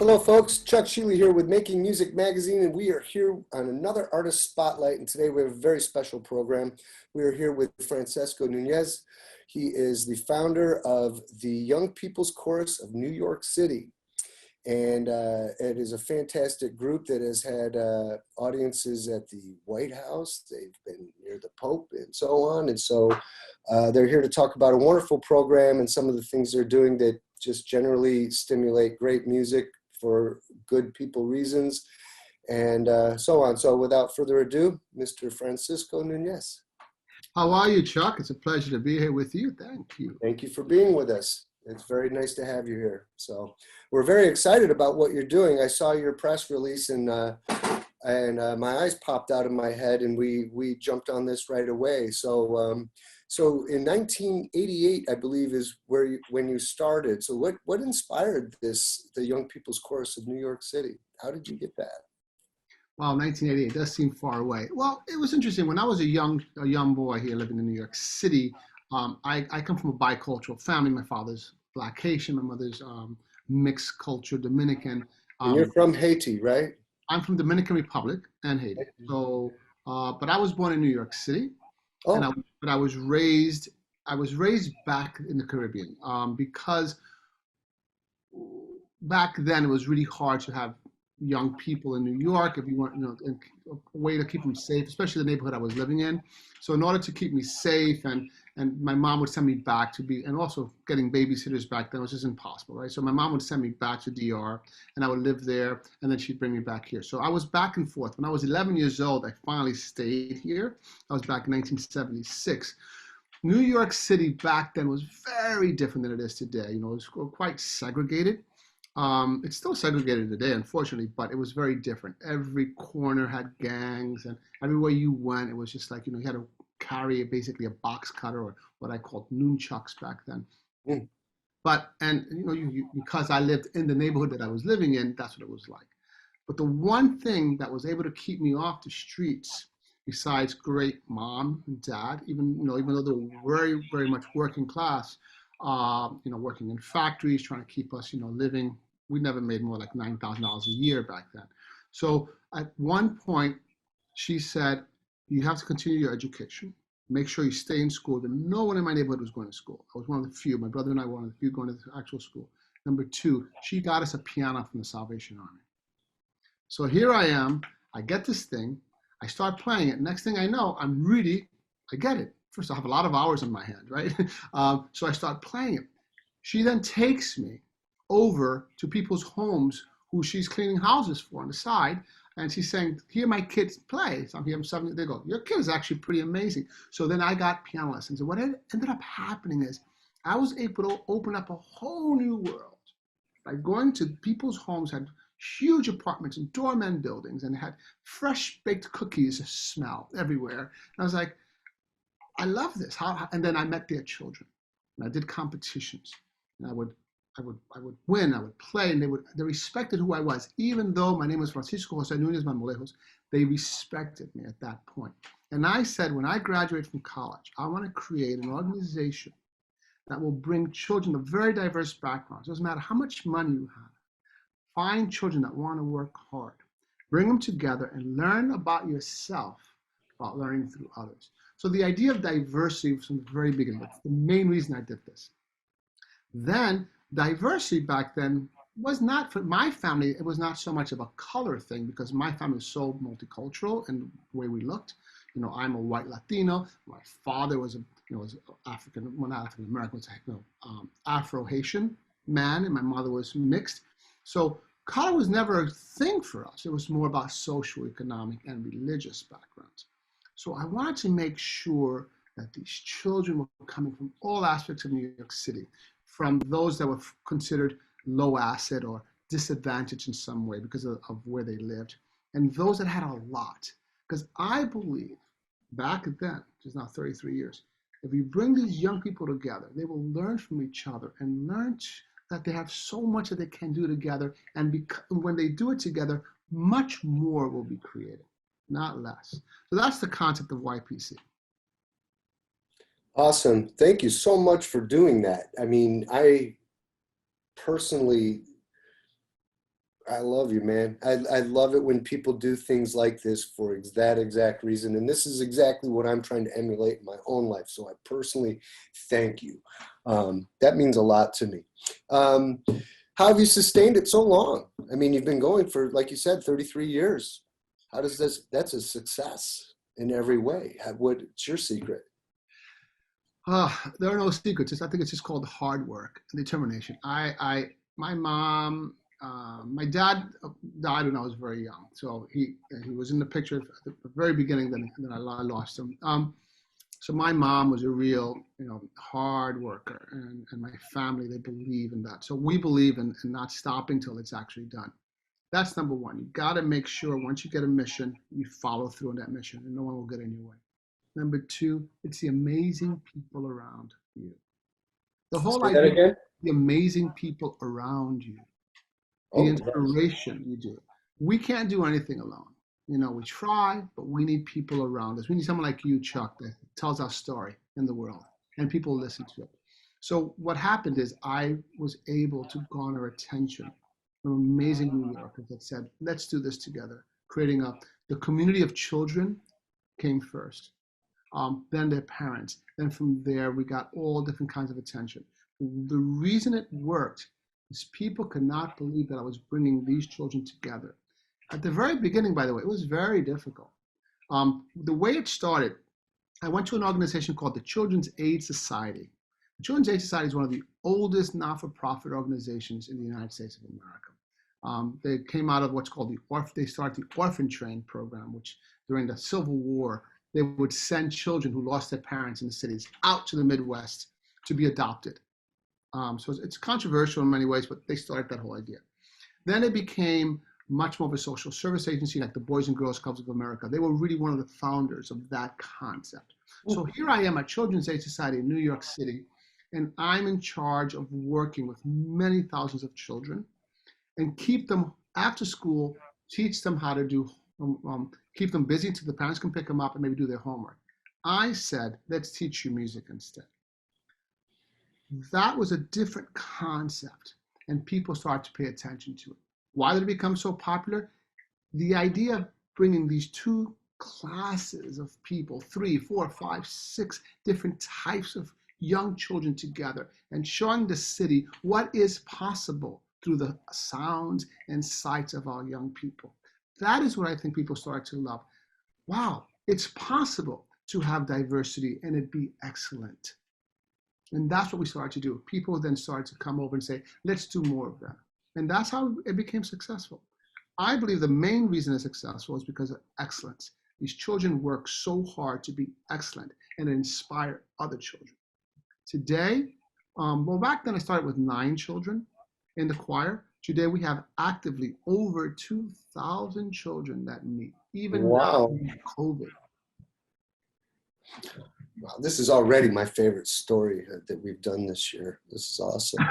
Hello, folks. Chuck Sheely here with Making Music Magazine, and we are here on another Artist Spotlight. And today we have a very special program. We are here with Francesco Nuñéz. He is the founder of the Young People's Chorus of New York City. And it is a fantastic group that has had audiences at the White House. They've been near the Pope and so on. And so they're here to talk about a wonderful program and some of the things they're doing that just generally stimulate great music for good people reasons, and so on. So without further ado, Mr. Francisco Nuñéz. How are you, Chuck? It's a pleasure to be here with you. Thank you. Thank you for being with us. It's very nice to have you here. So we're very excited about what you're doing. I saw your press release and my eyes popped out of my head, and we jumped on this right away. So in 1988, I believe, is when you started. So what inspired this, the Young People's Chorus of New York City? How did you get that? Wow, 1988 does seem far away. Well, it was interesting. When I was a young boy here living in New York City, I come from a bicultural family. My father's Black Haitian, my mother's mixed culture Dominican. And you're from Haiti, right? I'm from Dominican Republic and Haiti. So, but I was born in New York City. Oh. But I was raised back in the Caribbean because back then it was really hard to have young people in New York if you want, a way to keep them safe, especially the neighborhood I was living in. So in order to keep me safe, and my mom would send me back to be, and also getting babysitters back then was just impossible, right? So my mom would send me back to DR, and I would live there, and then she'd bring me back here. So I was back and forth. When I was 11 years old, I finally stayed here. I was back in 1976. New York City back then was very different than it is today. It was quite segregated. It's still segregated today, unfortunately, but it was very different. Every corner had gangs, and everywhere you went, it was just like, you had to carry basically a box cutter, or what I called nunchucks back then. Mm. But, and because I lived in the neighborhood that I was living in, that's what it was like. But the one thing that was able to keep me off the streets, besides great mom and dad, even though they were very, very much working class, working in factories, trying to keep us, living. We never made more like $9,000 a year back then. So at one point, she said, you have to continue your education. Make sure you stay in school. And no one in my neighborhood was going to school. I was one of the few. My brother and I were one of the few going to the actual school. Number two, she got us a piano from the Salvation Army. So here I am. I get this thing. I start playing it. Next thing I know, I get it. First, I have a lot of hours on my hand, right? So I start playing it. She then takes me over to people's homes who she's cleaning houses for on the side. And she's saying, here my kids play. So I'm here, they go, your kid is actually pretty amazing. So then I got piano lessons. And what ended up happening is I was able to open up a whole new world by going to people's homes, had huge apartments and doorman buildings, and had fresh baked cookies smell everywhere. And I was like, I love this. And then I met their children, and I did competitions, and I would win, I would play, and they respected who I was. Even though my name was Francisco José Nuñéz Marmolejos, they respected me at that point. And I said, when I graduate from college, I want to create an organization that will bring children of very diverse backgrounds. It doesn't matter how much money you have. Find children that want to work hard. Bring them together and learn about yourself, about learning through others. So the idea of diversity was from the very beginning. That's the main reason I did this. Then diversity back then was not, for my family, it was not so much of a color thing, because my family was so multicultural in the way we looked. I'm a white Latino. My father was African, well, not African American, was Afro-Haitian man, and my mother was mixed. So color was never a thing for us. It was more about social, economic, and religious backgrounds. So I wanted to make sure that these children were coming from all aspects of New York City, from those that were considered low asset or disadvantaged in some way because of where they lived, and those that had a lot. Because I believe back then, which is now 33 years, if you bring these young people together, they will learn from each other and learn that they have so much that they can do together. And when they do it together, much more will be created, not less. So that's the concept of YPC. Awesome. Thank you so much for doing that. I mean, I personally I love you, man. I love it when people do things like this for that exact reason. And this is exactly what I'm trying to emulate in my own life. So I personally thank you. That means a lot to me. How have you sustained it so long? I mean, you've been going for, like you said, 33 years. How does that's a success in every way. What's your secret? There are no secrets. I think it's just called hard work and determination. My mom, my dad died when I was very young, so he was in the picture at the very beginning. Then I lost him. So my mom was a real, hard worker, and my family, they believe in that. So we believe in not stopping till it's actually done. That's number one. You got to make sure once you get a mission, you follow through on that mission, and no one will get in your way. Number two, it's the amazing people around you. The whole Say that idea, again. the amazing people around you, the Oh, yes. inspiration you do. We can't do anything alone. We try, but we need people around us. We need someone like you, Chuck, that tells our story in the world, and people listen to it. So what happened is I was able to garner attention from amazing New Yorkers that said, let's do this together, creating the community of children came first, then their parents. Then from there, we got all different kinds of attention. The reason it worked is people could not believe that I was bringing these children together. At the very beginning, by the way, it was very difficult. The way it started, I went to an organization called the Children's Aid Society. The Children's Aid Society is one of the oldest not-for-profit organizations in the United States of America. They came out of what's called they started the Orphan Train program, which during the Civil War, they would send children who lost their parents in the cities out to the Midwest to be adopted. So it's controversial in many ways, but they started that whole idea. Then it became much more of a social service agency like the Boys and Girls Clubs of America. They were really one of the founders of that concept. So here I am at Children's Aid Society in New York City, and I'm in charge of working with many thousands of children and keep them after school, teach them how to do, keep them busy until the parents can pick them up and maybe do their homework. I said, let's teach you music instead. That was a different concept, and people started to pay attention to it. Why did it become so popular? The idea of bringing these two classes of people, 3, 4, 5, 6 different types of young children together and showing the city what is possible through the sounds and sights of our young people. That is what I think people start to love. Wow, it's possible to have diversity and it be excellent. And that's what we started to do. People then started to come over and say, let's do more of that. And that's how it became successful. I believe the main reason it's successful is because of excellence. These children work so hard to be excellent and inspire other children. Today, back then I started with 9 children in the choir. Today we have actively over 2,000 children that meet, even now Wow. in COVID. Wow, this is already my favorite story that we've done this year. This is awesome.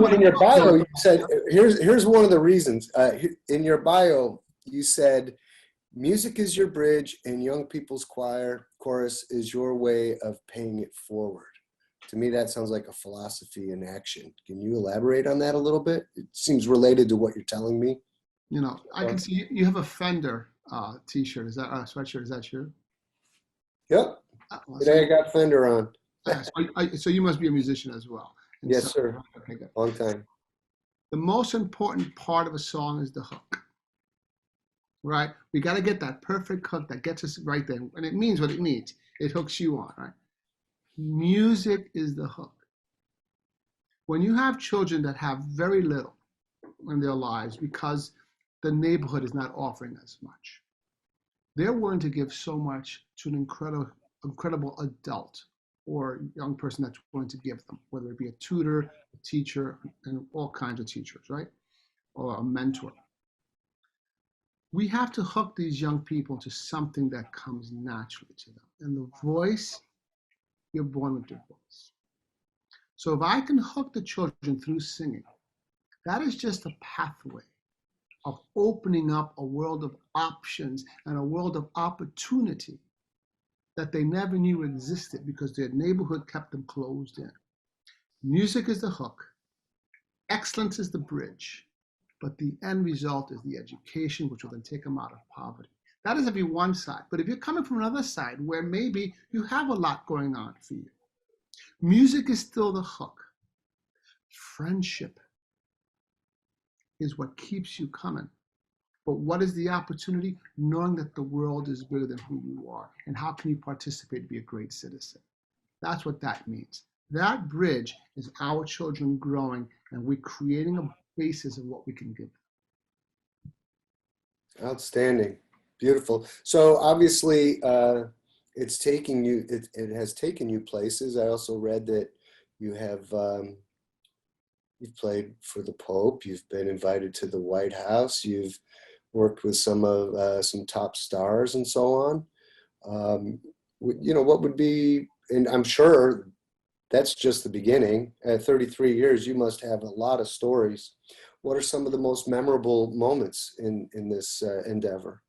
My In your bio, God. you said, here's one of the reasons. In your bio, you said, music is your bridge and young people's chorus is your way of paying it forward. To me, that sounds like a philosophy in action. Can you elaborate on that a little bit? It seems related to what you're telling me. I can see you have a Fender t-shirt. Is that a sweatshirt? Is that true? Yep. Well, Today I got Fender on. so you must be a musician as well. And Yes, so, sir. okay, good. Long time. The most important part of a song is the hook, right? We got to get that perfect hook that gets us right there. And it means what it means. It hooks you on, right? Music is the hook. When you have children that have very little in their lives because the neighborhood is not offering as much, they're willing to give so much to an incredible adult or young person that's willing to give them, whether it be a tutor, a teacher, and all kinds of teachers, right? Or a mentor. We have to hook these young people to something that comes naturally to them. And the voice, you're born with your voice. So if I can hook the children through singing, that is just a pathway of opening up a world of options and a world of opportunity that they never knew existed because their neighborhood kept them closed in. Music is the hook. Excellence is the bridge. but the end result is the education, which will then take them out of poverty. That is if you're one side. But if you're coming from another side where maybe you have a lot going on for you, music is still the hook. Friendship is what keeps you coming. But what is the opportunity? Knowing that the world is bigger than who you are. And how can you participate to be a great citizen? That's what that means. That bridge is our children growing, and we're creating a basis of what we can give them. Outstanding. Beautiful. So obviously, it's taking you, it has taken you places. I also read that you have, you've played for the Pope, you've been invited to the White House, you've worked with some top stars and so on. You know, what would be, and I'm sure that's just the beginning. At 33 years, you must have a lot of stories. What are some of the most memorable moments in this endeavor?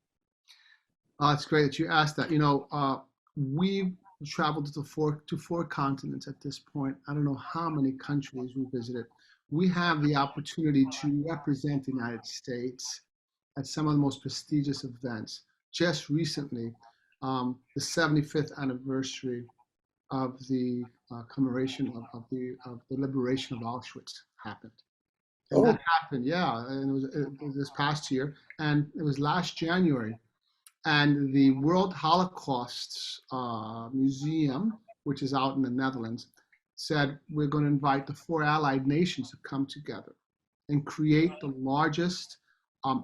It's great that you asked that. You know, we've traveled to four continents at this point. I don't know how many countries we visited. We have the opportunity to represent the United States at some of the most prestigious events. Just recently, the 75th anniversary of the commemoration of the liberation of Auschwitz happened. And that happened, yeah, and it was this past year, and it was last January. And the World Holocaust Museum, which is out in the Netherlands, said we're going to invite the four allied nations to come together and create the largest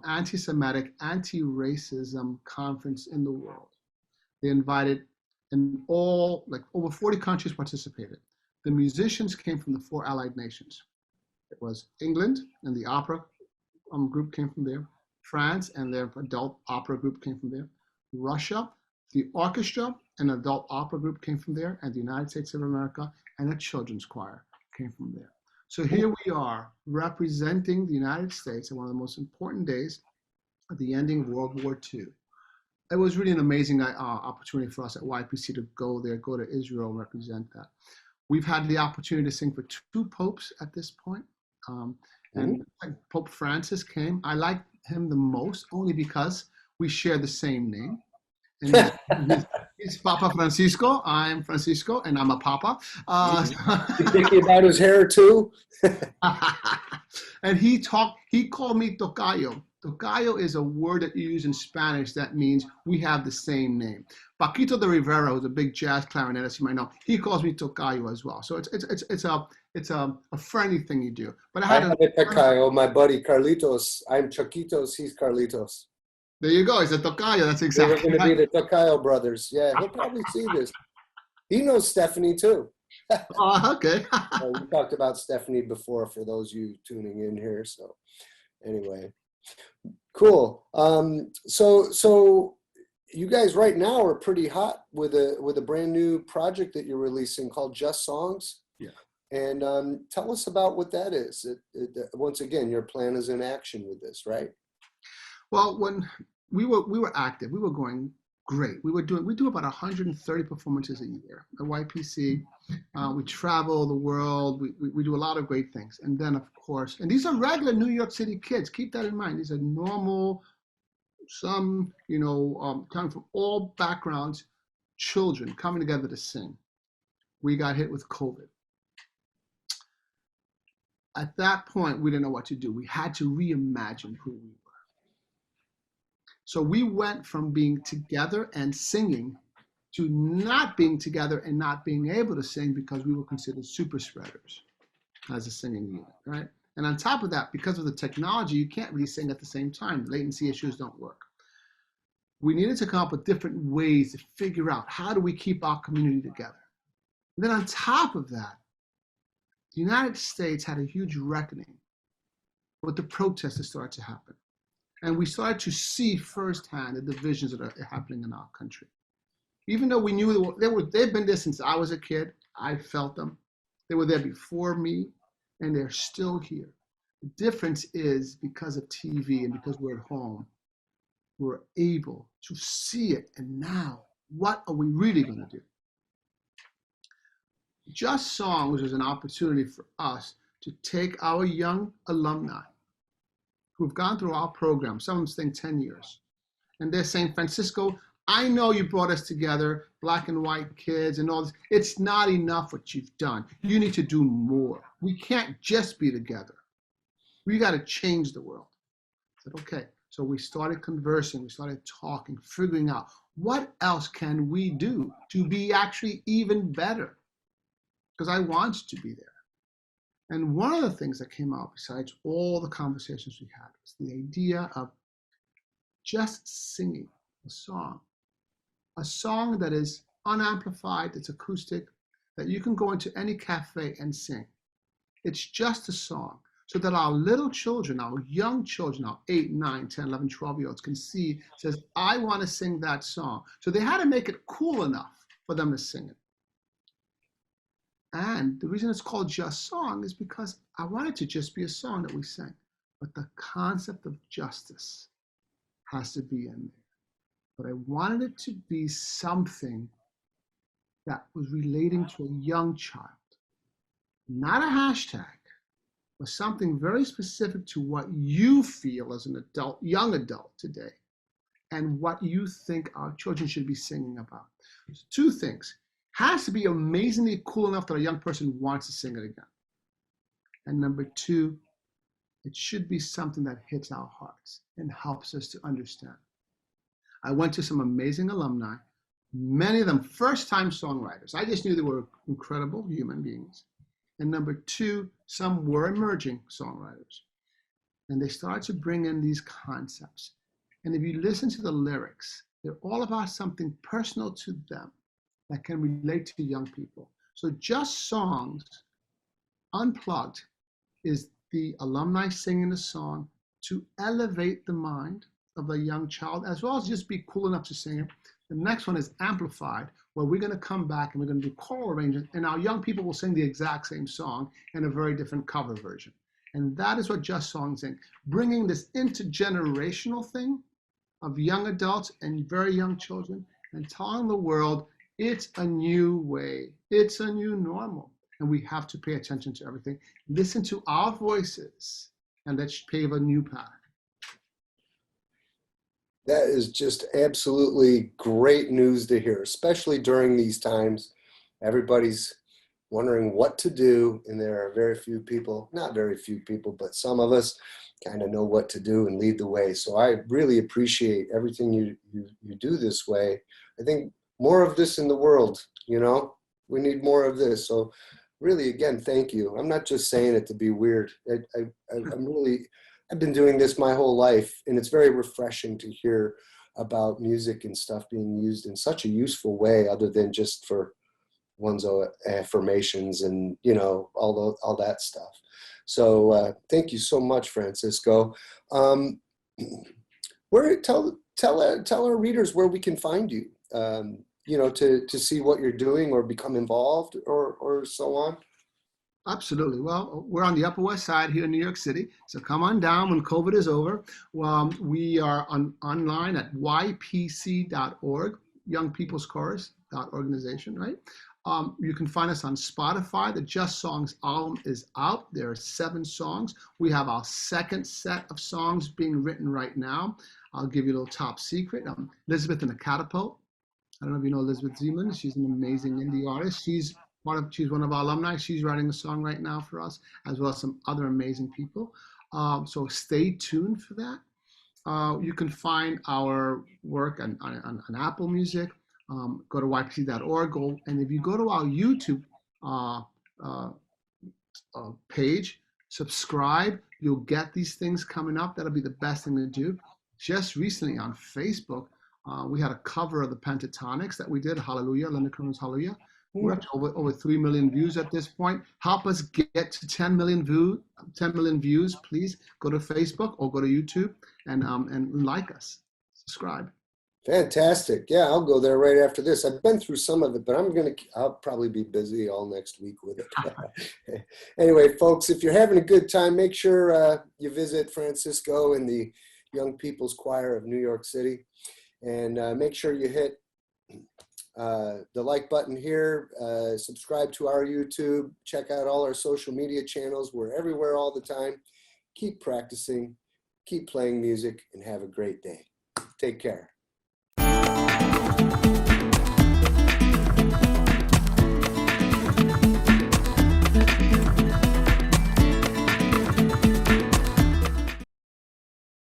anti-Semitic, anti-racism conference in the world. They invited, and all, like over 40 countries participated. The musicians came from the four allied nations. It was England, and the opera group came from there. France and their adult opera group came from there. Russia, the orchestra and adult opera group came from there. And the United States of America and a children's choir came from there. So here we are representing the United States at one of the most important days at the ending of World War II. It was really an amazing opportunity for us at YPC to go there, go to Israel, and represent that. We've had the opportunity to sing for two popes at this point. And Pope Francis came. I like him the most only because we share the same name. And he's Papa Francisco. I'm Francisco, and I'm a Papa. You thinking about his hair too? And he called me Tocayo. Tocayo is a word that you use in Spanish that means we have the same name. Paquito de Rivera, who's a big jazz clarinetist, you might know, he calls me Tocayo as well. So it's a friendly thing you do. But I have a Tocayo, my buddy Carlitos. I'm Chaquitos, he's Carlitos. There you go. He's a Tocayo. That's exactly right. We're going to be the Tocayo brothers. Yeah, he'll probably see this. He knows Stephanie too. Oh, okay. We talked about Stephanie before for those of you tuning in here. So anyway, cool. So you guys right now are pretty hot with a brand new project that you're releasing called Just Songs. Yeah. And tell us about what that is. Once again, your plan is in action with this, right? Well, when we were active, we were going great. We do about 130 performances a year at YPC. We travel the world. We do a lot of great things. And then, of course, and these are regular New York City kids. Keep that in mind. These are normal, some, coming from all backgrounds, children coming together to sing. We got hit with COVID. At that point, we didn't know what to do. We had to reimagine who we were. So we went from being together and singing to not being together and not being able to sing because we were considered super spreaders as a singing unit, right? And on top of that, because of the technology, you can't really sing at the same time. Latency issues don't work. We needed to come up with different ways to figure out how do we keep our community together. And then on top of that, the United States had a huge reckoning with the protests that started to happen. And we started to see firsthand the divisions that are happening in our country. Even though we knew they've been there since I was a kid, I felt them. They were there before me, and they're still here. The difference is because of TV and because we're at home, we're able to see it. And now, what are we really going to do? Just Songs was an opportunity for us to take our young alumni who've gone through our program, some of them staying 10 years. And they're saying, Francisco, I know you brought us together, black and white kids and all this. It's not enough what you've done. You need to do more. We can't just be together. We got to change the world. I said, okay. So we started conversing, we started talking, figuring out what else can we do to be actually even better? Because I want to be there. And one of the things that came out, besides all the conversations we had, was the idea of just singing a song that is unamplified, it's acoustic, that you can go into any cafe and sing. It's just a song, so that our little children, our young children, our 8, 9, 10, 11, 12-year-olds can see, says, I want to sing that song. So they had to make it cool enough for them to sing it. And the reason it's called Just Song is because I wanted to just be a song that we sang. But the concept of justice has to be in there. But I wanted it to be something that was relating to a young child. Not a hashtag, but something very specific to what you feel as an adult, young adult today, and what you think our children should be singing about. So 2 things. Has to be amazingly cool enough that a young person wants to sing it again. And number 2, it should be something that hits our hearts and helps us to understand. I went to some amazing alumni, many of them first-time songwriters. I just knew they were incredible human beings. And number 2, some were emerging songwriters. And they started to bring in these concepts. And if you listen to the lyrics, they're all about something personal to them that can relate to young people. So Just Songs Unplugged is the alumni singing the song to elevate the mind of a young child, as well as just be cool enough to sing it. The next one is Amplified, where we're going to come back and we're going to do choral arrangements, and our young people will sing the exact same song in a very different cover version. And that is what Just Songs sing, bringing this intergenerational thing of young adults and very young children and telling the world it's a new way, it's a new normal, and we have to pay attention to everything. Listen to our voices, and let's pave a new path. That is just absolutely great news to hear, especially during these times. Everybody's wondering what to do, and there are very few people, not very few people, but some of us kind of know what to do and lead the way. So I really appreciate everything you do this way. I think more of this in the world, you know, we need more of this. So really, again, thank you. I'm not just saying it to be weird. I've been doing this my whole life, and it's very refreshing to hear about music and stuff being used in such a useful way, other than just for one's affirmations and, you know, all that stuff. So thank you so much, Francisco. Tell our readers where we can find you, you know, to see what you're doing or become involved or so on. Absolutely. Well, we're on the Upper West Side here in New York City. So come on down when COVID is over. We are online at ypc.org, Young People's Chorus organization, right? You can find us on Spotify. The Just Songs album is out. There are 7 songs. We have our second set of songs being written right now. I'll give you a little top secret. Elizabeth and the Catapult. I don't know if you know Elizabeth Zeman. She's an amazing indie artist. She's one of our alumni. She's writing a song right now for us, as well as some other amazing people. So stay tuned for that. You can find our work on Apple Music. Go to ypc.org. And if you go to our YouTube page, subscribe, you'll get these things coming up. That'll be the best thing to do. Just recently on Facebook, we had a cover of the Pentatonics that we did, Hallelujah, Leonard Cohen's Hallelujah. We're up to over 3 million views at this point. Help us get to 10 million views. Please go to Facebook or go to YouTube and like us, subscribe. Fantastic. Yeah, I'll go there right after this. I've been through some of it, but I'll probably be busy all next week with it. Anyway, folks, if you're having a good time, make sure you visit Francisco and the Young People's Choir of New York City, and make sure you hit the like button here, subscribe to our YouTube, check out all our social media channels. We're everywhere all the time. Keep practicing, keep playing music, and have a great day. Take care.